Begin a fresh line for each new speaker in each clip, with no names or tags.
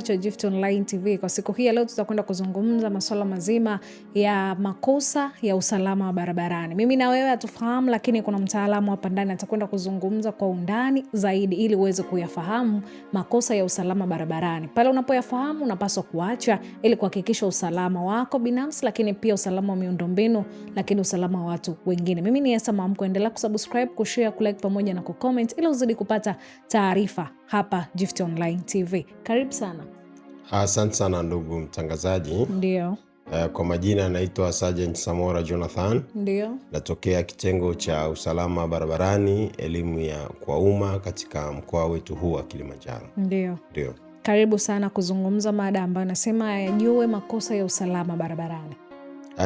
Cha Gift Online TV. Kwa siku hii leo tutakwenda kuzungumza masuala mazima ya makosa ya usalama wa barabarani. Mimi na wewe hatufahamu, lakini kuna mtaalamu hapa ndani atakwenda kuzungumza kwa undani zaidi ili uweze kuyafahamu makosa ya usalama barabarani. Pale unapoyafahamu unapaswa kuacha ili kuhakikisha usalama wako binafsi, lakini pia usalama wa miundombinu, lakini usalama wa watu wengine. Mimi ni Esther Mwamko, endelea kusubscribe, kushare, kulike pamoja na kucomment ili uzidi kupata taarifa hapa Gift Online TV. Karibu sana.
Asante sana ndugu mtangazaji.
Ndio.
Kwa majina naitwa Sergeant Samora Jonathan.
Ndio.
Natokea kitengo cha usalama barabarani, elimu ya kwa umma katika mkoa wetu huu wa Kilimanjaro.
Ndio.
Ndio. Karibu sana kuzungumza mada ambayo nasema yajue makosa ya usalama barabarani.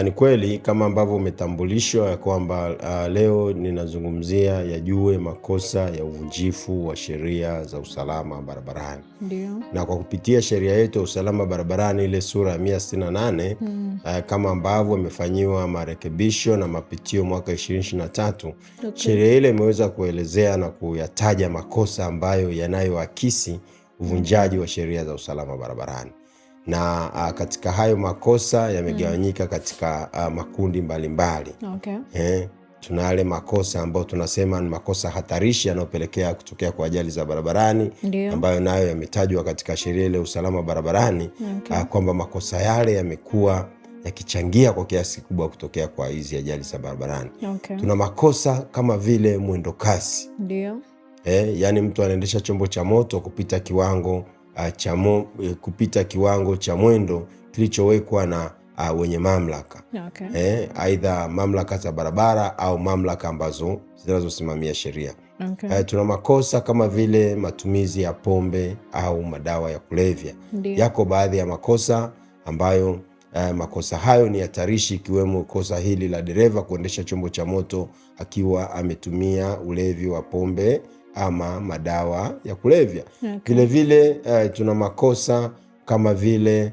Ni kweli kama ambavyo umetambulishwa ya kwamba leo ninazungumzia yajue makosa ya uvunjifu wa sheria za usalama barabarani.
Ndio. Na
kwa kupitia sheria yetu ya usalama barabarani ile sura ya 168 kama ambavyo imefanyiwa marekebisho na mapitio mwaka 2023, sheria ile imeweza kuelezea na kuyataja makosa ambayo yanayoakisi uvunjaji wa sheria za usalama barabarani. Na katika hayo makosa yamegawanyika katika makundi mbalimbali.
Okay.
Tuna yale makosa ambayo tunasema ni makosa hatarishi yanayopelekea kutokea kwa ajali za barabarani.
Ndiyo.
Ambayo nayo yametajwa katika sheria ile usalama barabarani.
Okay.
Kwamba makosa yale yamekuwa yakichangia kwa kiasi kikubwa kutokea kwa hizi ajali za barabarani.
Okay.
Tuna makosa kama vile mwendo kasi.
Ndiyo.
Yani mtu anaendesha chombo cha moto kupita kiwango cha mwendo kilichowekwa na wenye mamlaka.
Okay.
Aidha mamlaka za barabara au mamlaka ambazo zinazosimamia sheria.
Okay.
Tuna makosa kama vile matumizi ya pombe au madawa ya kulevya.
Ndiyo.
Yako baadhi ya makosa ambayo makosa hayo ni hatarishi, ikiwemo kosa hili la dereva kuendesha chombo cha moto akiwa ametumia ulevi wa pombe ama madawa ya kulevya.
Okay.
Vile vile tuna makosa kama vile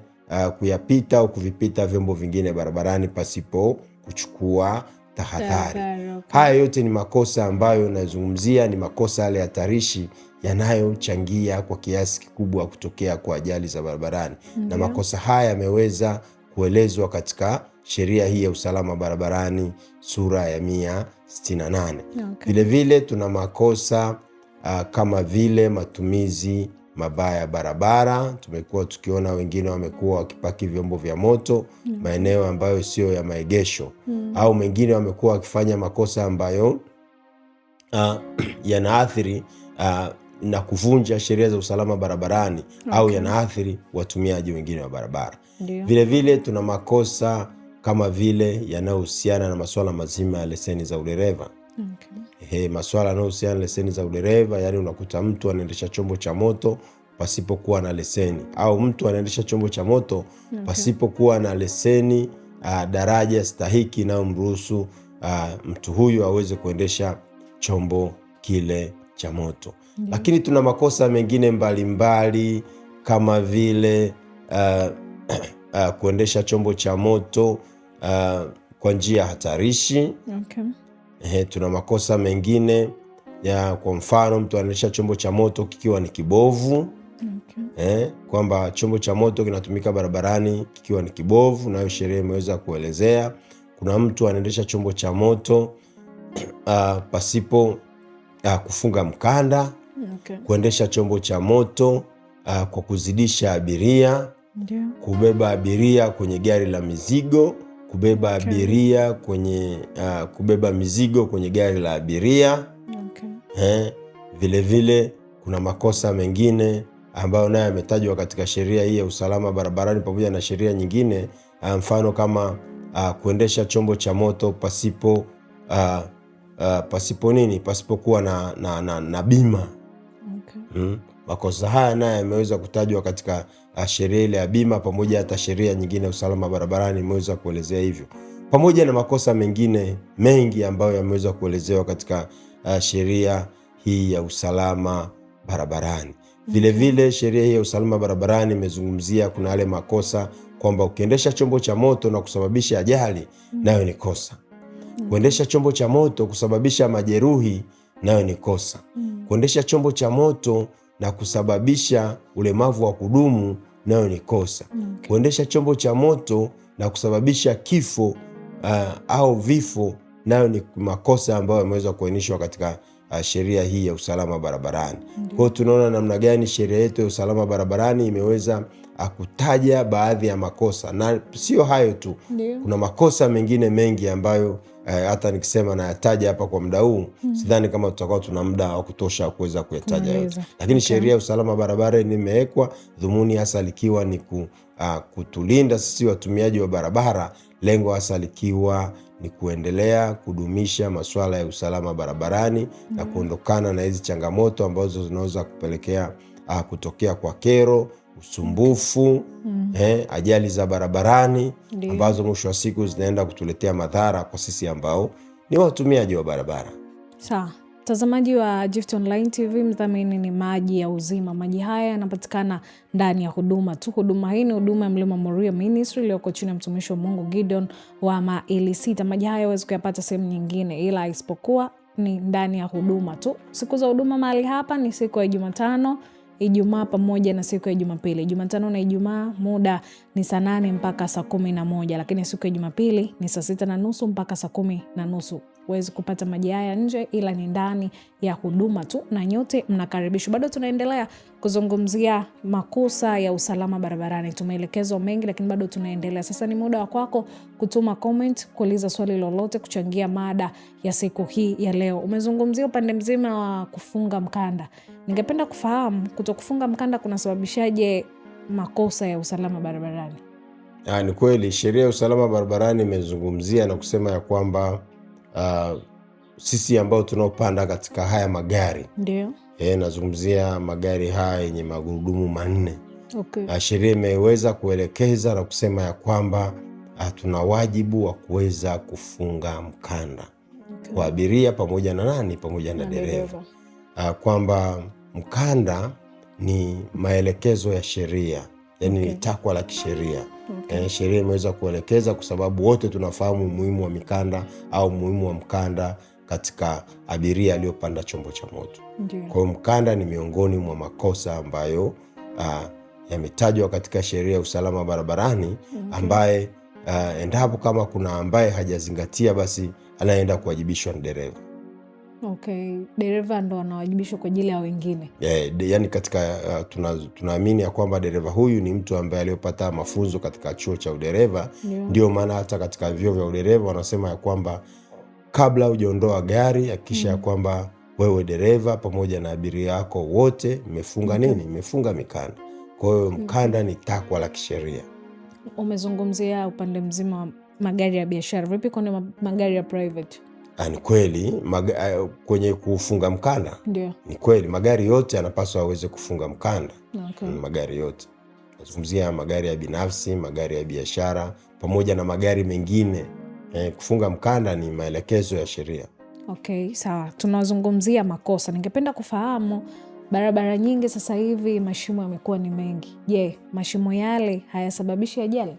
kuyapita au kuvipita vyombo vingine barabarani pasipo kuchukua tahadhari.
Okay.
Haya yote ni makosa ambayo nazungumzia, ni makosa yale hatarishi yanayochangia kwa kiasi kikubwa kutokea kwa ajali za barabarani. Na makosa haya yameweza kuelezwa katika sheria hii ya usalama barabarani sura ya 168.
Okay.
Vile vile tuna makosa kama vile matumizi mabaya barabara. Tumekuwa tukiona wengine wamekuwa wakipaki vyombo vya moto maeneo ambayo sio ya maegesho. Au mengine wamekuwa wakifanya makosa ambayo yanaathiri na kuvunja sheria za usalama barabarani. Okay. Au yanaathiri watumiaji wengine wa barabara.
Ndiyo.
Vile vile tuna makosa kama vile yanayohusiana na masuala mazima ya leseni za udereva.
Okay.
Masuala yanayohusiana na leseni za udereva, yani unakuta mtu anaendesha chombo cha moto pasipokuwa na leseni, au mtu anaendesha chombo cha moto pasipokuwa na leseni daraja stahiki inayomruhusu mtu huyu aweze kuendesha chombo kile cha moto. Lakini tuna makosa mengine mbalimbali kama vile kuendesha chombo cha moto kwa njia hatarishi.
Okay.
Tuna makosa mengine ya kwa mfano mtu anaendesha chombo cha moto kikiwa ni kibovu.
Okay.
Kwamba chombo cha moto kinatumika barabarani kikiwa ni kibovu, nayo sheria imeweza kuelezea. Kuna mtu anaendesha chombo cha moto pasipo kufunga mkanda.
Okay.
Kuendesha chombo cha moto kwa kuzidisha abiria.
Ndiyo.
Kubeba abiria kwenye gari la mizigo. Kubeba abiria kubeba mizigo kwenye gari la abiria.
Okay.
Vile vile kuna makosa mengine ambayo nayo yametajwa katika sheria hii ya usalama barabarani pamoja na sheria nyingine, mfano kama kuendesha chombo cha moto pasipokuwa na bima.
Okay.
Makosa haya nayo yameweza kutajwa katika sheria ile ya bima, pamoja hata sheria nyingine ya usalama barabarani imeweza kuelezea hivyo, pamoja na makosa mengine mengi ambayo yameweza kuelezewa katika sheria hii ya usalama barabarani. Vile vile sheria hii ya usalama barabarani imezungumzia kuna yale makosa kwamba ukiendesha chombo cha moto na kusababisha ajali nayo ni kosa. Kuendesha chombo cha moto kusababisha majeruhi nayo ni kosa. Kuendesha chombo cha moto na kusababisha ulemavu wa kudumu nayo ni kosa. Kuendesha chombo cha moto na kusababisha kifo au vifo nayo ni makosa ambayo yameweza kuainishwa katika sheria hii ya usalama barabarani. Kwa hiyo tunaona namna gani sheria yetu ya usalama barabarani imeweza kutaja baadhi ya makosa, na sio hayo tu. Kuna makosa mengine mengi ambayo hata nikisema nayataja hapa kwa muda huu sidhani kama tutakuwa tuna muda wa kutosha kuweza kuyataja yote. Lakini sheria ya usalama barabarani imewekwa dhumuni hasa likiwa ni kutulinda sisi watumiaji wa barabara, lengo hasa likiwa ni kuendelea kudumisha masuala ya usalama barabarani na kuondokana na hizi changamoto ambazo zinaweza kupelekea kutokea kwa kero, usumbufu, ajali za barabarani ambazo mwisho wa siku zinaenda kutuletea madhara kwa sisi ambao ni watumiaji wa barabara.
Sawa. Mtazamaji wa Gift Online TV, mdhamini ni Maji ya Uzima. Maji haya yanapatikana ndani ya huduma tu. Huduma hii ni huduma ya Mlima Moria Ministry iliyoko chini ya mtumishi wa Mungu Gideon wa Maili Sita. Maji haya huwezi kuyapata sehemu nyingine ila isipokuwa ni ndani ya huduma tu. Siku za huduma mahali hapa ni siku ya Jumatano, Ijumaa pamoja na siku ya Jumapili. Jumatano na Ijumaa muda ni saa 8 mpaka saa 11, lakini siku ya Jumapili ni saa 6:30 mpaka saa 10:30. Huwezi kupata maji haya nje ila ni ndani ya huduma tu, na nyote mnakaribishwa. Bado tunaendelea kuzungumzia makosa ya usalama barabarani. Tumeelekezwa mengi lakini bado tunaendelea. Sasa ni muda wa kwako kutuma comment, kuuliza swali lolote, kuchangia mada ya siku hii ya leo. Umezungumzia upande mzima wa kufunga mkanda. Ningependa kufahamu kutokufunga mkanda kunasababishaje makosa ya usalama barabarani?
Ni kweli sheria ya usalama barabarani imezungumzia na kusema ya kwamba sisi ambao tunaopanda katika haya magari,
ndio
nazungumzia magari haya yenye magurudumu manne. Sheria imeweza kuelekeza na kusema ya kwamba tuna wajibu wa kuweza kufunga mkanda kwa abiria pamoja na nani, pamoja na dereva, kwamba mkanda ni maelekezo ya sheria, yani ni takwa la kisheria. Sheria imeweza kuelekeza kwa sababu wote tunafahamu umuhimu wa mikanda au umuhimu wa mkanda katika abiria aliyopanda chombo cha moto. Kwa hiyo mkanda ni miongoni mwa makosa ambayo yametajwa katika sheria ya usalama barabarani, ambaye endapo kama kuna ambaye hajazingatia basi anaenda kuwajibishwa na dereva.
Dereva ndo anawajibishwa kwa ajili ya wengine.
Yani katika tunaamini ya kwamba dereva huyu ni mtu ambaye aliyopata mafunzo katika chuo cha udereva. Ndio maana hata katika vyuo vya udereva wanasema ya kwamba kabla hujaondoa gari hakikisha ya kwamba wewe dereva pamoja na abiria yako wote mmefunga nini? Mmefunga mikanda. Kwa hiyo mkanda ni takwa la kisheria.
Umezungumzia upande mzima wa magari ya biashara. Vipi kwa magari ya private?
Ni kweli kwenye kufunga mkanda, ni kweli magari yote yanapaswa aweze kufunga mkanda. Magari yote, nazungumzia magari ya binafsi, magari ya biashara pamoja na magari mengine. Kufunga mkanda ni maelekezo ya sheria.
Sawa. Tunazungumzia makosa. Ningependa kufahamu, barabara nyingi sasa hivi mashimo yamekuwa ni mengi. Je, mashimo yale hayasababishi ajali?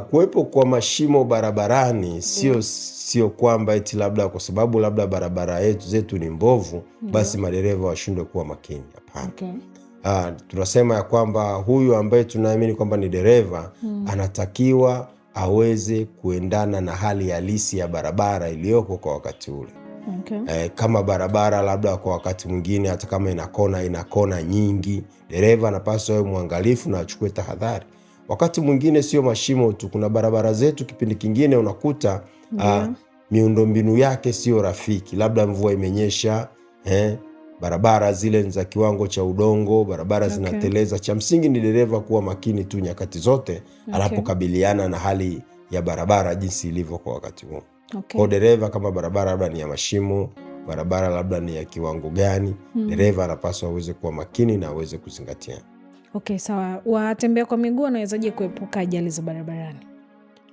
Kuwepo kwa mashimo barabarani sio kwamba eti labda kwa sababu labda barabara zetu ni mbovu basi madereva washindwe kuwa makini. Hapana. Tunasema ya kwamba huyu ambaye tunaamini kwamba ni dereva anatakiwa aweze kuendana na hali halisi ya barabara iliyoko kwa wakati ule. Kama barabara labda kwa wakati mwingine hata kama ina kona nyingi, dereva anapaswa awe mwangalifu na achukue tahadhari. Wakati mwingine sio mashimo tu, kuna barabara zetu kipindi kingine unakuta miundombinu yake sio rafiki, labda mvua imenyesha, barabara zile ni za kiwango cha udongo, barabara zinateleza. Cha msingi ni dereva kuwa makini tu nyakati zote anapokabiliana na hali ya barabara jinsi ilivyo kwa wakati huo. Kwa dereva kama barabara labda ni ya mashimo, barabara labda ni ya kiwango gani, dereva anapaswa aweze kuwa makini na aweze kuzingatia.
Sawa. Watembea kwa miguu wanawezaje kuepuka ajali za barabarani?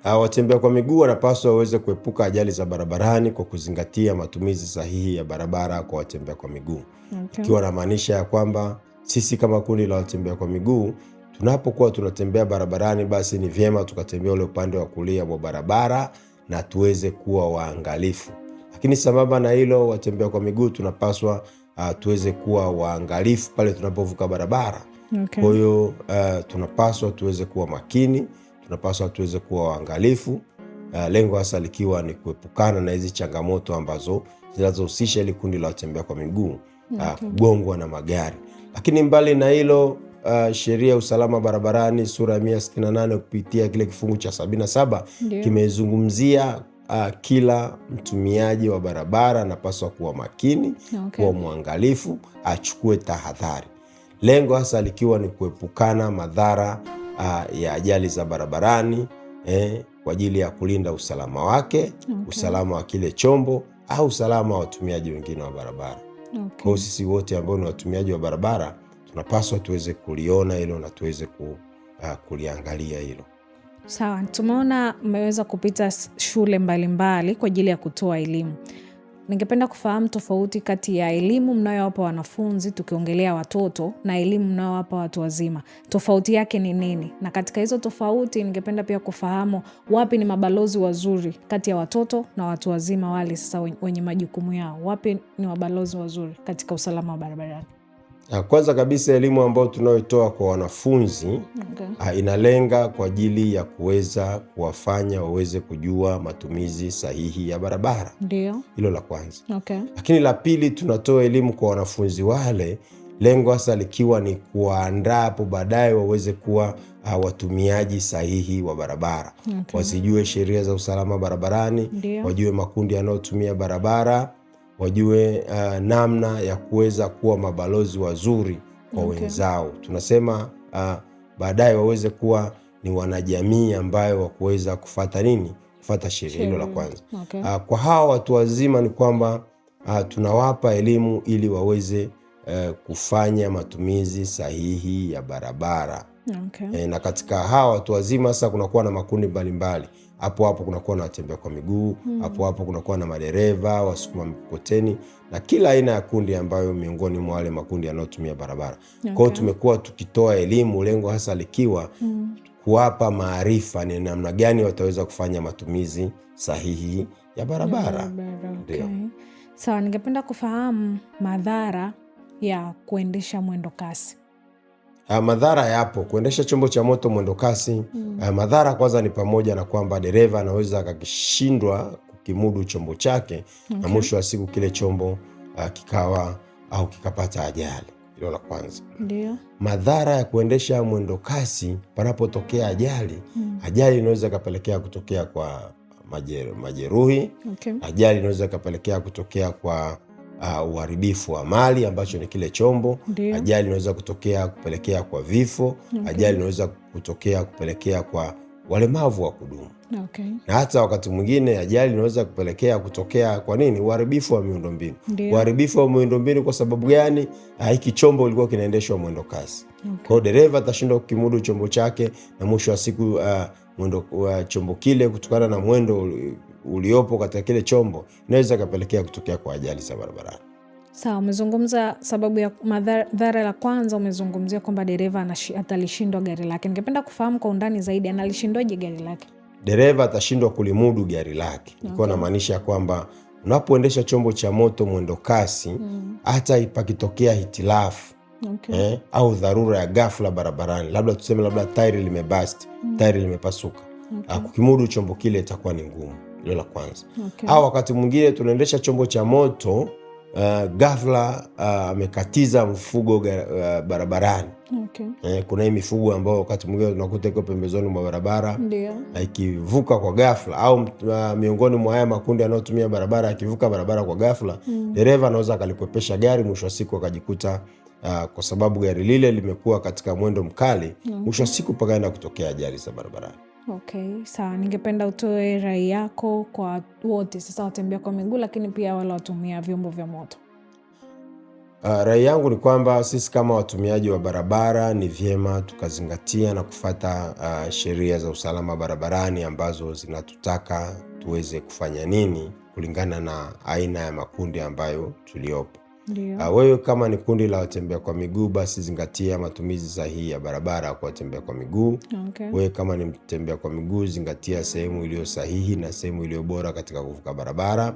Watembea kwa miguu wanapaswa waweze kuepuka ajali za barabarani kwa kuzingatia matumizi sahihi ya barabara kwa watembea kwa miguu. Ikiwa namaanisha ya kwamba sisi kama kundi la watembea kwa miguu tunapokuwa tunatembea barabarani, basi ni vyema tukatembea ule upande wa kulia wa barabara na tuweze kuwa waangalifu. Lakini sambamba na hilo, watembea kwa miguu tunapaswa tuweze kuwa waangalifu pale tunapovuka barabara.
Okay.
Kwa hiyo tunapaswa tuweze kuwa makini, tunapaswa tuweze kuwa waangalifu, lengo hasa likiwa ni kuepukana na hizi changamoto ambazo zinazohusisha ili kundi la watembea kwa miguu kugongwa na magari. Lakini mbali na hilo, sheria ya usalama barabarani sura ya 168 kupitia kile kifungu cha 77 kimezungumzia kila mtumiaji wa barabara anapaswa kuwa makini, kuwa mwangalifu, achukue tahadhari. Lengo hasa likiwa ni kuepukana madhara ya ajali za barabarani kwa ajili ya kulinda usalama wake, usalama wa kile chombo au usalama wa watumiaji wengine wa barabara. Kwa hiyo sisi wote ambao ni watumiaji wa barabara tunapaswa tuweze kuliona hilo na tuweze kuliangalia hilo.
Sawa, tumeona mmeweza kupita shule mbalimbali kwa ajili ya kutoa elimu. Ningependa kufahamu tofauti kati ya elimu mnayowapa wanafunzi, tukiongelea watoto, na elimu mnayowapa watu wazima. Tofauti yake ni nini? Na katika hizo tofauti ningependa pia kufahamu wapi ni mabalozi wazuri kati ya watoto na watu wazima wale sasa wenye majukumu yao. Wapi ni mabalozi wazuri katika usalama wa barabarani?
Kwanza kabisa, elimu ambayo tunayoitoa kwa wanafunzi inalenga kwa ajili ya kuweza kuwafanya waweze kujua matumizi sahihi ya barabara.
Ndio.
Hilo la kwanza. Lakini la pili, tunatoa elimu kwa wanafunzi wale, lengo hasa likiwa ni kuwaandaa hapo baadaye waweze kuwa watumiaji sahihi wa barabara. Wasijue sheria za usalama barabarani, wajue makundi yanayotumia barabara, wajue namna ya kuweza kuwa mabalozi wazuri kwa wenzao. Tunasema baadaye waweze kuwa ni wanajamii ambayo wakuweza kufuata nini? Kufuata sheria. Hilo la kwanza. Kwa hawa watu wazima ni kwamba tunawapa elimu ili waweze kufanya matumizi sahihi ya barabara. Na katika hawa watu wazima sasa kunakuwa na makundi mbalimbali. Hapo kunakuwa na watembea kwa miguu, hapo kunakuwa na madereva, wasukuma mkokoteni na kila aina ya kundi ambayo miongoni mwa wale makundi yanayotumia barabara. Kwa hiyo tumekuwa tukitoa elimu, lengo hasa likiwa kuwapa maarifa ni namna gani wataweza kufanya matumizi sahihi ya barabara.
Sawa, ningependa kufahamu madhara ya kuendesha mwendo kasi.
Madhara yapo kuendesha chombo cha moto mwendo kasi. Madhara kwanza ni pamoja na kwamba dereva anaweza akakishindwa kukimudu chombo chake na mwisho wa siku kile chombo kikawa au kikapata ajali. Hilo la kwanza.
Ndio.
Madhara ya kuendesha mwendo kasi, panapotokea ajali, ajali inaweza kapelekea kutokea kwa majeruhi. Ajali inaweza kapelekea kutokea kwa uharibifu wa mali ambacho ni kile chombo. Ajali inaweza kupelekea kwa vifo. Ajali inaweza kupelekea kwa walemavu wa kudumu. Na hata wakati mwingine ajali inaweza kupelekea kutokea kwa nini? Uharibifu wa miundombinu. Uharibifu wa miundombinu kwa sababu gani? Hiki chombo kilikuwa kinaendeshwa mwendo kasi. Kwa hiyo dereva atashindwa kukimudu chombo chake na mwisho wa siku chombo kile kutokana na mwendo uliopo katika kile chombo inaweza kapelekea kutokea kwa ajali za barabarani.
Sawa, umezungumza sababu ya madhara la kwanza, umezungumzia kwamba dereva atalishindwa gari lake. Ningependa kufahamu kwa undani zaidi, analishindwaje gari lake?
Dereva atashindwa kulimudu gari lake. Nilikuwa namaanisha kwamba unapoendesha chombo cha moto mwendo kasi, hata ipakitokea hitilafu au dharura ya ghafla barabarani, labda tuseme tairi limebust, tairi limepasuka, kukimudu chombo kile itakuwa ni ngumu. Hilo la kwanza. Au wakati mwingine tunaendesha chombo cha moto ghafla amekatiza mfugo barabarani. Kuna hii mifugo ambayo wakati mwingine tunakuta iko pembezoni mwa barabara, ikivuka kwa ghafla au miongoni mwa haya makundi yanayotumia barabara akivuka barabara kwa ghafla, dereva anaweza akalikwepesha gari, mwisho wa siku akajikuta kwa sababu gari lile limekuwa katika mwendo mkali, mwisho wa siku pakaenda kutokea ajali za barabarani.
Sawa, ningependa utoe rai yako kwa wote sasa, watembea kwa miguu lakini pia wale watumia vyombo vya moto.
Rai yangu ni kwamba sisi kama watumiaji wa barabara ni vyema tukazingatia na kufuata sheria za usalama barabarani ambazo zinatutaka tuweze kufanya nini kulingana na aina ya makundi ambayo tuliopo. Wewe kama ni kundi la watembea kwa miguu, basi zingatia matumizi sahihi ya barabara kwa watembea kwa miguu. Wewe kama ni mtembea kwa miguu, zingatia sehemu iliyo sahihi na sehemu iliyo bora katika kuvuka barabara.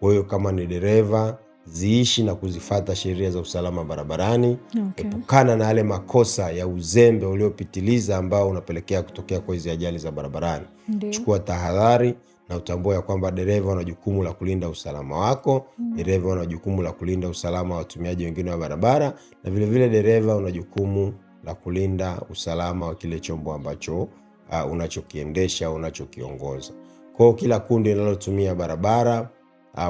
Wewe kama ni dereva, ziishi na kuzifata sheria za usalama barabarani.
Okay.
Epukana na yale makosa ya uzembe uliopitiliza ambao unapelekea kutokea kwa hizi ajali za barabarani. Chukua tahadhari na utambue kwamba dereva ana jukumu la kulinda usalama wako. Dereva ana jukumu la kulinda usalama wa watumiaji wengine wa barabara, na vile vile dereva ana jukumu la kulinda usalama wa kile chombo ambacho unachokiendesha, unachokiongoza. Kwa kila kundi linalotumia barabara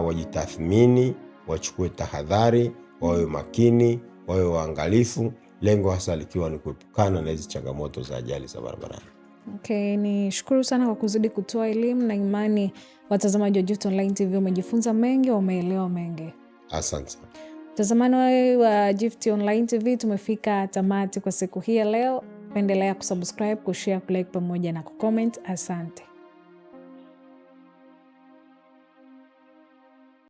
wajitathmini, wachukue tahadhari, wawe makini, wawe waangalifu, lengo hasa likiwa ni kuepukana na hizi changamoto za ajali za barabarani.
Okay, ni shukuru sana kwa kuzidi kutoa elimu, na imani watazamaji wa Gift Online TV wamejifunza mengi, wameelewa mengi.
Asante sana.
Watazamaji wa Gift Online TV, tumefika tamati kwa siku hii ya leo. Endelea kusubscribe, kushare, kulike pamoja na kucomment. Asante.